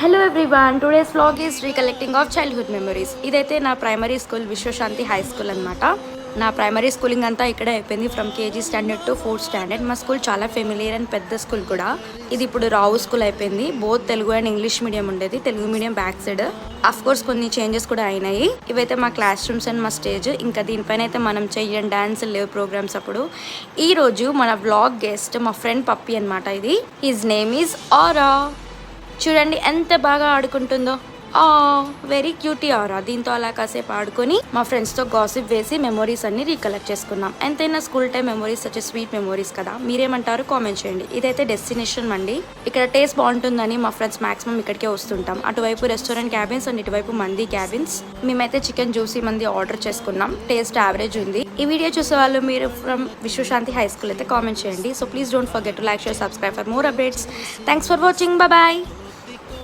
Hello everyone, today's vlog is recollecting of childhood memories. ఇదైతే నా primary school Vishwashanti high school అనమాట. నా primary schooling అంతా ఇక్కడే అయిపోయింది, from KG standard to 4th standard. మా స్కూల్ చాలా ఫెమిలియర్ అండ్ పెద్ద స్కూల్ కూడా. ఇది ఇప్పుడు రావు స్కూల్ అయిపోయింది. Both Telugu and English medium ఉండేది. Telugu medium back side. Of course కొన్ని చేంజెస్ కూడా అయినాయి. ఇవైతే మా క్లాస్ రూమ్స్ అండ్ మా స్టేజ్. ఇంకా దీనిపైన అయితే మనం చెయ్యని డాన్స్ లేవు ప్రోగ్రామ్స్ అప్పుడు. ఈ రోజు మన వ్లాగ్ గెస్ట్ మా ఫ్రెండ్ పప్పి అనమాట. ఇది హిజ్ నేమ్ ఈజ్ ఆరా. చూడండి ఎంత బాగా ఆడుకుంటుందో. వెరీ క్యూటీ ఆరా. దీంతో అలా కాసేపు ఆడుకొని మా ఫ్రెండ్స్తో గాసిప్ వేసి మెమొరీస్ అన్ని రీకలెక్ట్ చేసుకున్నాం. ఎంతైనా స్కూల్ టైం మెమొరీస్ వచ్చే స్వీట్ మెమొరీస్ కదా. మీరేమంటారు కామెంట్ చేయండి. ఇదైతే డెస్టినేషన్ అండి. ఇక్కడ టేస్ట్ బాగుంటుందని మా ఫ్రెండ్స్ మాక్సిమం ఇక్కడికే వస్తుంటాం. అటువైపు రెస్టారెంట్ క్యాబిన్స్ అండ్ ఇటువైపు మంది క్యాబిన్స్. మేమైతే చికెన్ జ్యూసీ మంది ఆర్డర్ చేసుకున్నాం. టేస్ట్ యావరేజ్ ఉంది. ఈ వీడియో చూసే వాళ్ళు మీరు ఫ్రమ్ విశ్వశాంతి హై స్కూల్ అయితే కామెంట్ చేయండి. So please don't forget to like, share, subscribe for more updates. Thanks for watching. Bye.